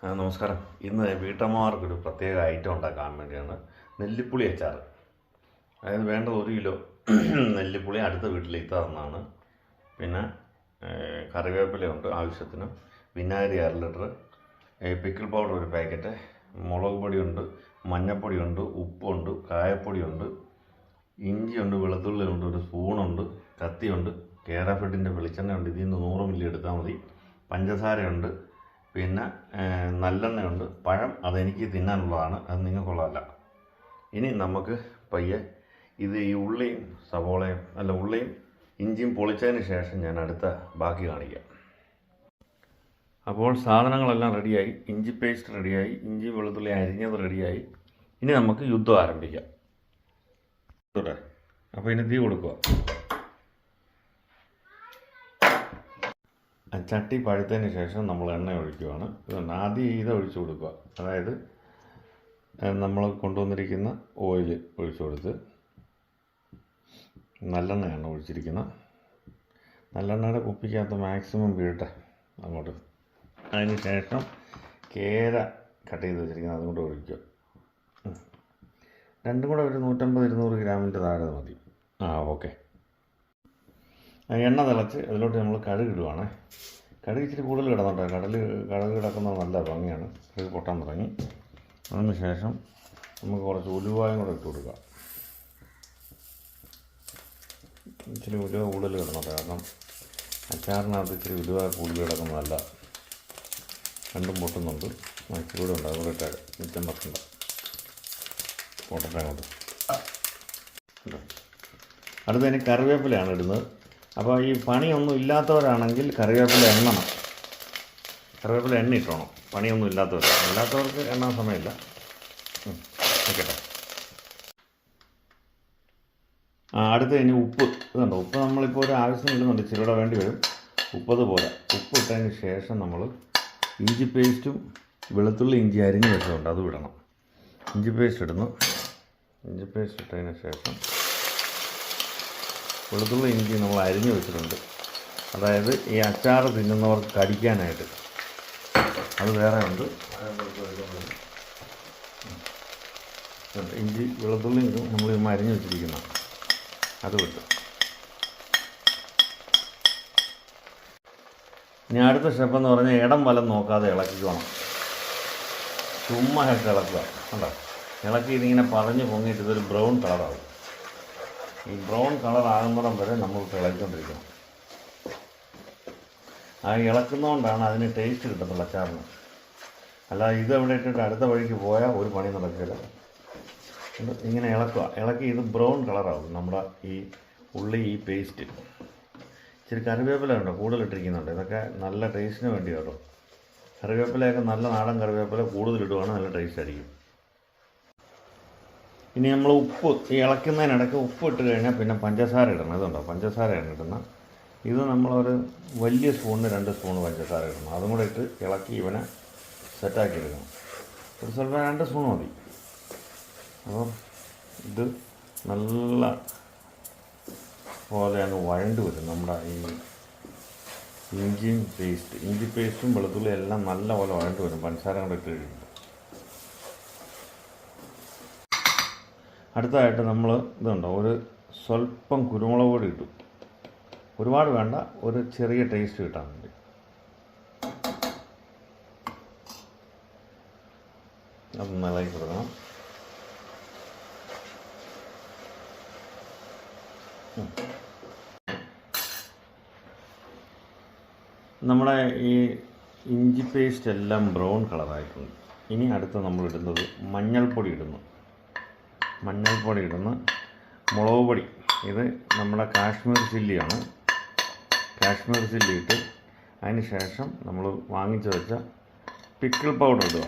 നമസ്കാരം. ഇന്ന് വീട്ടമ്മമാർക്കൊരു പ്രത്യേക ഐറ്റം ഉണ്ടാക്കാൻ വേണ്ടിയാണ് നെല്ലിപ്പുളി അച്ചാർ. അതായത് വേണ്ടത് 1 കിലോ നെല്ലിപ്പുളി അടുത്ത വീട്ടിലേക്ക് തന്നാണ്. പിന്നെ കറിവേപ്പിലയുണ്ട് ആവശ്യത്തിന്, വിനാഗിരി 1/2 ലിറ്റർ, പിക്കിൾ പൗഡർ 1 പാക്കറ്റ്, മുളക് പൊടിയുണ്ട്, മഞ്ഞൾപ്പൊടിയുണ്ട്, ഉപ്പുണ്ട്, കായപ്പൊടിയുണ്ട്, ഇഞ്ചിയുണ്ട്, വെളുത്തുള്ളിയുണ്ട്, 1 സ്പൂണുണ്ട്, കത്തിയുണ്ട്, കേരഫെഡിൻ്റെ വെളിച്ചെണ്ണയുണ്ട്, ഇതിൽ നിന്ന് 100 മില്ലി എടുത്താൽ മതി, പഞ്ചസാരയുണ്ട്, പിന്നെ നല്ലെണ്ണയുണ്ട്, പഴം അതെനിക്ക് തിന്നാനുള്ളതാണ്, അത് നിങ്ങൾക്കുള്ളതല്ല. ഇനി നമുക്ക് പയ്യെ ഇത് ഈ ഉള്ളിയും ഇഞ്ചിയും പൊളിച്ചതിന് ശേഷം ഞാൻ അടുത്ത ബാക്കി കാണിക്കാം. അപ്പോൾ സാധനങ്ങളെല്ലാം റെഡിയായി, ഇഞ്ചി പേസ്റ്റ് റെഡിയായി, ഇഞ്ചി വെളുത്തുള്ളി അരിഞ്ഞത് റെഡിയായി. ഇനി നമുക്ക് യുദ്ധം ആരംഭിക്കാം. അപ്പോൾ ഇനി തീ കൊടുക്കുക. ചട്ടി പഴുത്തതിന് ശേഷം നമ്മൾ എണ്ണ ഒഴിക്കുകയാണ്. ഇതുണ്ട്, ആദ്യം ഇത് ഒഴിച്ചു കൊടുക്കുക. അതായത് നമ്മൾ കൊണ്ടുവന്നിരിക്കുന്ന ഓയിൽ ഒഴിച്ചു കൊടുത്ത്, നല്ലെണ്ണയാണ് ഒഴിച്ചിരിക്കുന്നത്. നല്ലെണ്ണയുടെ കുപ്പിക്കകത്ത് മാക്സിമം വീഴട്ടെ അങ്ങോട്ട്. അതിന് ശേഷം കേര കട്ട് ചെയ്ത് വെച്ചിരിക്കുന്നത് അതും കൂടെ ഒഴിക്കുക. രണ്ടും കൂടെ ഒരു 150-200 ഗ്രാമിൻ്റെ താഴെ മതി. ഓക്കെ. എണ്ണ തിളച്ച് അതിലോട്ട് നമ്മൾ കടുക് ഇടുവാണ്. കടുക് ഇച്ചിരി കൂടുതൽ കിടന്നുണ്ട്. കടുക് കിടക്കുന്നത് നല്ല ഭംഗിയാണ്. കടുക് പൊട്ടാൻ തുടങ്ങി. അതിന് ശേഷം നമുക്ക് കുറച്ച് ഉലുവായും കൂടെ ഇട്ട് കൊടുക്കുക. ഇച്ചിരി ഉലുവ കൂടുതൽ കിടന്നുണ്ട്, കാരണം അച്ചാറിനകത്ത് ഇച്ചിരി ഉലുവ കൂടുതൽ കിടക്കുന്നതല്ല. രണ്ടും പൊട്ടുന്നുണ്ട്. ഇച്ചിരി കൂടെ ഉണ്ട്, അതുകൂടെ ഇട്ടാൽ മിച്ചം പറ്റുന്നുണ്ട്. പൊട്ടട്ടെ അങ്ങോട്ട്. അടുത്തതിന് കറിവേപ്പിലയാണ് ഇടുന്നത്. അപ്പോൾ ഈ പണിയൊന്നും ഇല്ലാത്തവരാണെങ്കിൽ കറിവേപ്പില എണ്ണണം. കറിവേപ്പില എണ്ണ ഇട്ടോണം, പണിയൊന്നും ഇല്ലാത്തവർക്ക് എണ്ണാൻ സമയമില്ല. ഓക്കെ. അടുത്ത് ഇനി ഉപ്പ്. ഇതുണ്ടോ, ഉപ്പ് നമ്മളിപ്പോൾ ഒരു ആവശ്യം ഇടുന്നുണ്ട്, ഇച്ചിരിയുടെ വേണ്ടി വരും. ഉപ്പത് പോലെ ഉപ്പ് ഇട്ടതിന് ശേഷം നമ്മൾ ഇഞ്ചി പേസ്റ്റും വെളുത്തുള്ളി ഇഞ്ചി അരിഞ്ഞ് വെച്ചതുണ്ട്, അതും ഇടണം. ഇഞ്ചി പേസ്റ്റ് ഇടുന്നു. ഇഞ്ചി പേസ്റ്റ് ഇട്ടതിന് ശേഷം വെളുത്തുള്ളി ഇഞ്ചി നമ്മൾ അരിഞ്ഞ് വെച്ചിട്ടുണ്ട്. അതായത് ഈ അച്ചാർ തിന്നുന്നവർക്ക് കടിക്കാനായിട്ട് അത് വേറെ ഉണ്ട്. ഇഞ്ചി വെളുത്തുള്ളി നമ്മൾ അരിഞ്ഞ് വെച്ചിരിക്കുന്ന അത് വിട്ടു. ഇനി അടുത്ത സ്റ്റെപ്പ് എന്ന് പറഞ്ഞാൽ ഇടം വലം നോക്കാതെ ഇളക്കിക്കണം. ചുമ്മാ ഇളക്കുക. കണ്ടോ, ഇളക്കി ഇതിങ്ങനെ പതഞ്ഞ് പൊങ്ങിയിട്ട് ഇതൊരു ബ്രൗൺ കളറാവും. ഈ ബ്രൗൺ കളർ ആകുന്നിടം വരെ നമ്മൾ ഇളക്കിക്കൊണ്ടിരിക്കണം. ഇളക്കുന്നതുകൊണ്ടാണ് അതിന് ടേസ്റ്റ് കിട്ടത്തുള്ളൂ അച്ചാറിന്. അല്ലാതെ ഇതെവിടെ ഇട്ടിട്ട് അടുത്ത വഴിക്ക് പോയാൽ ഒരു പണി നടക്കില്ല. ഇങ്ങനെ ഇളക്കി ഇത് ബ്രൗൺ കളറാവും നമ്മുടെ ഈ ഉള്ളി, ഈ പേസ്റ്റ്. ഇച്ചിരി കറിവേപ്പില ഉണ്ടോ കൂടുതലിട്ടിരിക്കുന്നുണ്ട്. ഇതൊക്കെ നല്ല ടേസ്റ്റിന് വേണ്ടി കേട്ടോ. കറിവേപ്പിലയൊക്കെ നല്ല നാടൻ കറിവേപ്പില കൂടുതലിടുവാണ് നല്ല ടേസ്റ്റ് ആയിരിക്കും. ഇനി നമ്മൾ ഉപ്പ് ഈ ഇളക്കുന്നതിനിടയ്ക്ക് ഉപ്പ് ഇട്ട് കഴിഞ്ഞാൽ പിന്നെ പഞ്ചസാര ഇടണം. ഇതുണ്ടോ, പഞ്ചസാരയാണ് ഇടുന്നത്. ഇത് നമ്മളൊരു വലിയ സ്പൂണിന് 2 സ്പൂൺ പഞ്ചസാര ഇടണം. അതും കൂടെ ഇട്ട് ഇളക്കി ഇവനെ സെറ്റാക്കി എടുക്കണം. ഒരു സ്വല്പം 2 സ്പൂൺ മതി. അപ്പോൾ ഇത് നല്ല പോലെ അങ്ങ് വഴണ്ട് വരും. നമ്മുടെ ഈ ഇഞ്ചി പേസ്റ്റും വെളുത്തുള്ളി എല്ലാം നല്ല പോലെ വഴണ്ട് വരും പഞ്ചസാര കൂടെ ഇട്ട് കഴിയുമ്പോൾ. അടുത്തതായിട്ട് നമ്മൾ ഇതുണ്ടോ, ഒരു സ്വല്പം കുരുമുളക് പൊടി ഇട്ടു. ഒരുപാട് വേണ്ട, ഒരു ചെറിയ ടേസ്റ്റ് കിട്ടാൻ വേണ്ടി. അതൊന്ന് ഇളക്കി കൊടുക്കണം. നമ്മുടെ ഈ ഇഞ്ചി പേസ്റ്റ് എല്ലാം ബ്രൗൺ കളറായിട്ടുണ്ട്. ഇനി അടുത്ത് നമ്മൾ ഇടുന്നത് മഞ്ഞൾപ്പൊടി ഇടുന്നു. മുളക് പൊടി. ഇത് നമ്മുടെ കാശ്മീർ ചില്ലിയാണ്. കാശ്മീർ ചില്ലി ഇട്ട് അതിന് ശേഷം നമ്മൾ വാങ്ങിച്ച് വെച്ച പിക്കിൾ പൗഡർ ഇടുക.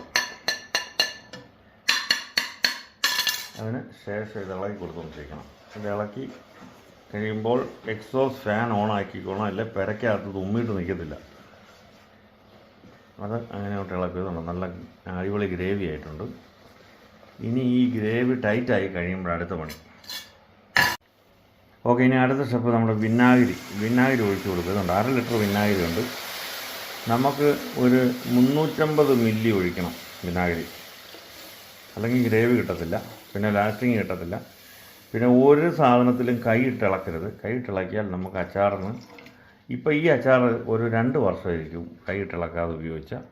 അതിന് ശേഷം ഇത് ഇളക്കി കൊടുത്തുകൊണ്ടിരിക്കണം. ഇത് ഇളക്കി കഴിയുമ്പോൾ എക്സോസ്റ്റ് ഫാൻ ഓൺ ആക്കിക്കോണം, അല്ലെ പെരക്കകത്ത് തുമ്മിയിട്ട് നിൽക്കത്തില്ല. അത് അങ്ങനെ ഇളക്കിയതുണ്ട്. നല്ല അടിപൊളി ഗ്രേവി ആയിട്ടുണ്ട്. ഇനി ഈ ഗ്രേവി ടൈറ്റായി കഴിയുമ്പോൾ അടുത്ത പണി. ഓക്കെ. ഇനി അടുത്ത സ്റ്റെപ്പ് നമ്മുടെ വിനാഗിരി ഒഴിച്ച് കൊടുക്കുക. ഇതുണ്ട്, 1/2 ലിറ്റർ വിനാഗിരി ഉണ്ട്. നമുക്ക് ഒരു 350 മില്ലി ഒഴിക്കണം വിനാഗിരി, അല്ലെങ്കിൽ ഗ്രേവി കിട്ടത്തില്ല, പിന്നെ ലാസ്റ്റിങ് കിട്ടത്തില്ല. പിന്നെ ഒരു സാധനത്തിലും കൈയിട്ട് ഇളക്കരുത്. കൈയിട്ട് ഇളക്കിയാൽ നമുക്ക് അച്ചാറിന്, ഇപ്പോൾ ഈ അച്ചാർ ഒരു 2 വർഷമായിരിക്കും കൈയിട്ട് ഇളക്കാതെ ഉപയോഗിച്ചാൽ.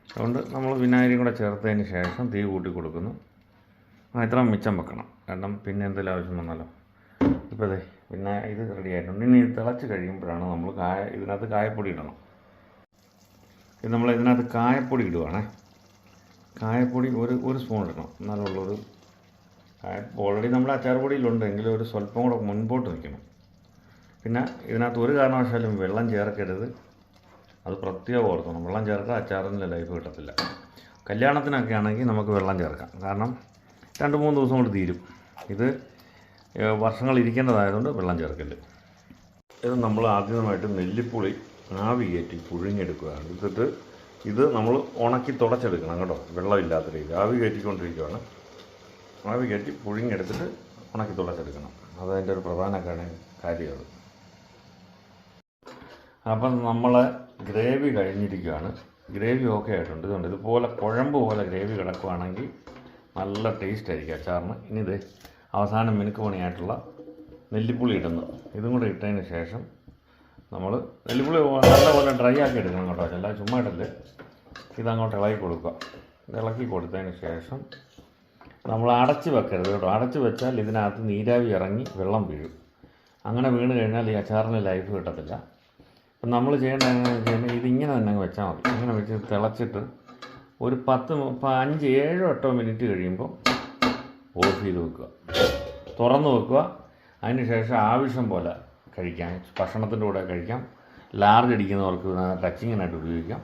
അതുകൊണ്ട് നമ്മൾ വിനാഗിരി കൂടെ ചേർത്തതിന് ശേഷം തീ കൂട്ടി കൊടുക്കുന്നു. ഇത്ര മിച്ചം വെക്കണം, കാരണം പിന്നെ എന്തെങ്കിലും ആവശ്യം വന്നാലോ. ഇപ്പോൾ അതെ പിന്നെ ഇത് റെഡി ആയിട്ടുണ്ട്. ഇനി തിളച്ച് കഴിയുമ്പോഴാണ് നമ്മൾ ഇതിനകത്ത് കായപ്പൊടി ഇടണം. ഇത് നമ്മൾ ഇതിനകത്ത് കായപ്പൊടി ഇടുവാണേ. കായപ്പൊടി ഒരു സ്പൂൺ ഇടണം, എന്നാലുള്ളൊരു ഓൾറെഡി നമ്മുടെ അച്ചാർ പൊടിയിലുണ്ട്, എങ്കിലും ഒരു സ്വല്പം കൂടെ മുൻപോട്ട് നിൽക്കണം. പിന്നെ ഇതിനകത്ത് ഒരു കാരണവശാലും വെള്ളം ചേർക്കരുത്, അത് പ്രത്യേകം ഓർക്കണം. വെള്ളം ചേർത്താൽ അച്ചാറിൻ്റെ ലൈഫ് കിട്ടത്തില്ല. കല്യാണത്തിനൊക്കെ ആണെങ്കിൽ നമുക്ക് വെള്ളം ചേർക്കാം, കാരണം 2-3 ദിവസം കൊണ്ട് തീരും. ഇത് വർഷങ്ങൾ ഇരിക്കേണ്ടതായതുകൊണ്ട് വെള്ളം ചേർക്കല്. ഇത് നമ്മൾ ആദ്യമായിട്ട് നെല്ലിപ്പുളി ആവി കയറ്റി പുഴുങ്ങിയെടുക്കുകയാണ്. എന്നിട്ട് ഇത് നമ്മൾ ഉണക്കി തുടച്ചെടുക്കണം കേട്ടോ, വെള്ളമില്ലാത്ത രീതി. ആവി കയറ്റിക്കൊണ്ടിരിക്കുകയാണ്. ആവി കയറ്റി പുഴുങ്ങിയെടുത്തിട്ട് ഉണക്കി തുടച്ചെടുക്കണം. അതതിൻ്റെ ഒരു പ്രധാന കാര്യമാണ്. അപ്പം നമ്മൾ ഗ്രേവി കഴിഞ്ഞിരിക്കുകയാണ്. ഗ്രേവി ഓക്കെ ആയിട്ടുണ്ട്. ഇതുകൊണ്ട് ഇതുപോലെ കുഴമ്പ് പോലെ ഗ്രേവി കിടക്കുകയാണെങ്കിൽ നല്ല ടേസ്റ്റ് ആയിരിക്കും അച്ചാറിന്. ഇനി ഇത് അവസാനം മിനുക്ക് പണിയായിട്ടുള്ള നെല്ലിപ്പുളി ഇടുന്നു. ഇതും കൂടെ ഇട്ടതിന് ശേഷം നമ്മൾ നെല്ലിപ്പുളി നല്ലപോലെ ഡ്രൈ ആക്കി എടുക്കണം കേട്ടോ, അല്ലാതെ ചുമ്മാ ഇടല്. ഇതങ്ങോട്ട് ഇളക്കി കൊടുക്കുക. ഇളക്കി കൊടുത്തതിന് ശേഷം നമ്മൾ അടച്ച് വെക്കരുത് കേട്ടോ. അടച്ച് വെച്ചാൽ ഇതിനകത്ത് നീരാവി ഇറങ്ങി വെള്ളം വീഴും. അങ്ങനെ വീണ് കഴിഞ്ഞാൽ ഈ അച്ചാറിന് ലൈഫ് കിട്ടത്തില്ല. അപ്പം നമ്മൾ ചെയ്യേണ്ടത് എങ്ങനെയാണെന്ന് വെച്ച് കഴിഞ്ഞാൽ ഇതിങ്ങനെ തന്നെ വെച്ചാൽ മതി. ഇങ്ങനെ വെച്ച് തിളച്ചിട്ട് ഒരു 5-7-8 മിനിറ്റ് കഴിയുമ്പോൾ ഓഫ് ചെയ്ത് വെക്കുക, തുറന്ന് വെക്കുക. അതിന് ശേഷം ആവശ്യം പോലെ കഴിക്കാം. ഭക്ഷണത്തിൻ്റെ കൂടെ കഴിക്കാം. ലാർജ് അടിക്കുന്നവർക്ക് ടച്ചിങ്ങിനായിട്ട് ഉപയോഗിക്കാം.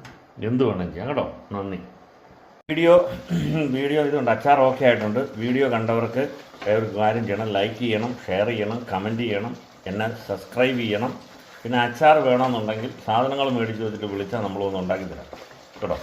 എന്ത് വേണമെങ്കിലും ചെയ്യാം കേട്ടോ. നന്ദി. വീഡിയോ ഇതുണ്ട്, അച്ചാർ ഓക്കെ ആയിട്ടുണ്ട്. വീഡിയോ കണ്ടവർക്ക് ഒരു കാര്യം ചെയ്യണം, ലൈക്ക് ചെയ്യണം, ഷെയർ ചെയ്യണം, കമൻറ്റ് ചെയ്യണം, എന്നെ സബ്സ്ക്രൈബ് ചെയ്യണം. പിന്നെ അച്ചാർ വേണമെന്നുണ്ടെങ്കിൽ സാധനങ്ങൾ മേടിച്ച് വെച്ചിട്ട് വിളിച്ചാൽ നമ്മളൊന്ന് ഉണ്ടാക്കി തരാം കേട്ടോ.